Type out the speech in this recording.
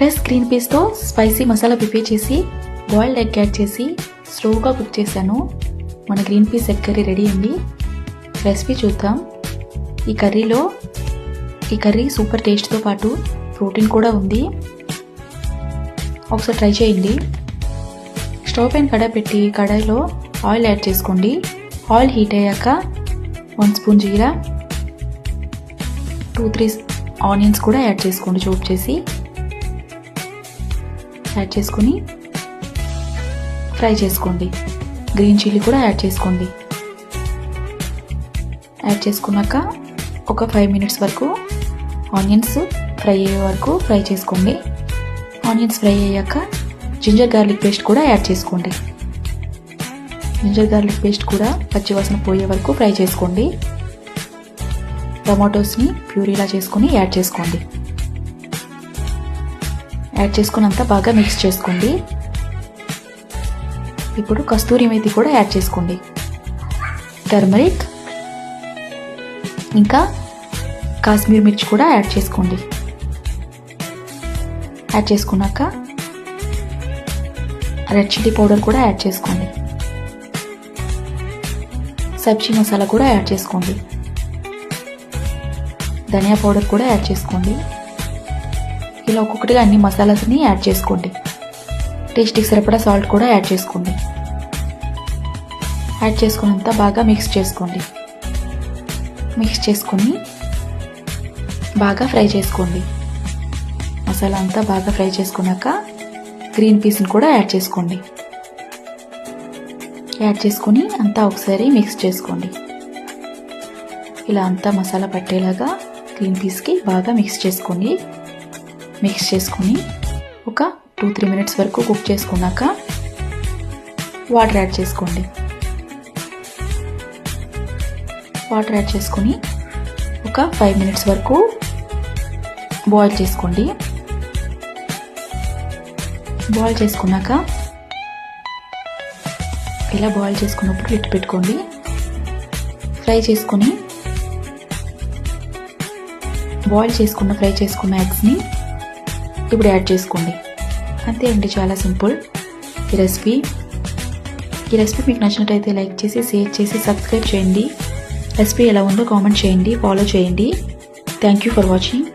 Fresh green పీస్తో spicy masala prepare చేసి boiled egg add చేసి స్లోగా కుక్ చేశాను. మన green peas egg curry ready అండి. రెసిపీ చూద్దాం. ఈ కర్రీ సూపర్ టేస్ట్తో పాటు ప్రోటీన్ కూడా ఉంది. ఒకసారి ట్రై చేయండి. స్టవ్ పైన కడాయి పెట్టి కడాయిలో ఆయిల్ యాడ్ చేసుకోండి. ఆయిల్ హీట్ అయ్యాక 1 స్పూన్ జీరా, 2-3 ఆనియన్స్ కూడా యాడ్ చేసుకోండి. చాప్ చేసి యాడ్ చేసుకొని ఫ్రై చేసుకోండి. గ్రీన్ చిల్లీ కూడా యాడ్ చేసుకోండి. యాడ్ చేసుకున్నాక ఒక 5 మినిట్స్ వరకు ఆనియన్స్ ఫ్రై అయ్యే వరకు ఫ్రై చేసుకోండి. ఆనియన్స్ ఫ్రై అయ్యాక జింజర్ గార్లిక్ పేస్ట్ కూడా యాడ్ చేసుకోండి. జింజర్ గార్లిక్ పేస్ట్ కూడా పచ్చివాసన పోయే వరకు ఫ్రై చేసుకోండి. టమాటోస్ని ప్యూరీలా చేసుకొని యాడ్ చేసుకోండి. యాడ్ చేసుకుని అంతా బాగా మిక్స్ చేసుకోండి. ఇప్పుడు కస్తూరి మేతి కూడా యాడ్ చేసుకోండి. టర్మరిక్ ఇంకా కాశ్మీర్ మిర్చి కూడా యాడ్ చేసుకోండి. యాడ్ చేసుకున్నాక రెడ్ చిల్లీ పౌడర్ కూడా యాడ్ చేసుకోండి. సబ్జీ మసాలా కూడా యాడ్ చేసుకోండి. ధనియా పౌడర్ కూడా యాడ్ చేసుకోండి. ఇలా ఒక్కొక్కటిగా అన్ని మసాలాస్ని యాడ్ చేసుకోండి. టేస్ట్కి సరిపడా సాల్ట్ కూడా యాడ్ చేసుకోండి. యాడ్ చేసుకున్నంత బాగా మిక్స్ చేసుకోండి. మిక్స్ చేసుకొని బాగా ఫ్రై చేసుకోండి. మసాలా అంతా బాగా ఫ్రై చేసుకున్నాక గ్రీన్ పీస్ని కూడా యాడ్ చేసుకోండి. యాడ్ చేసుకొని అంతా ఒకసారి మిక్స్ చేసుకోండి. ఇలా అంతా మసాలా పట్టేలాగా గ్రీన్ పీస్కి బాగా మిక్స్ చేసుకోండి. మిక్స్ చేసుకొని ఒక 2-3 మినిట్స్ వరకు కుక్ చేసుకున్నాక వాటర్ యాడ్ చేసుకోండి. వాటర్ యాడ్ చేసుకొని ఒక 5 మినిట్స్ వరకు బాయిల్ చేసుకోండి. బాయిల్ చేసుకున్నాక ఇలా బాయిల్ చేసుకున్నప్పుడు లిడ్ పెట్టుకోండి. ఫ్రై చేసుకొని బాయిల్ చేసుకున్న ఫ్రై చేసుకున్న ఎగ్స్ని ఇప్పుడు యాడ్ చేసుకోండి. అంతే అండి, చాలా సింపుల్ ఈ రెసిపీ మీకు నచ్చినట్టయితే లైక్ చేసి షేర్ చేసి సబ్స్క్రైబ్ చేయండి. రెసిపీ ఎలా ఉందో కామెంట్ చేయండి, ఫాలో చేయండి. Thank you for watching.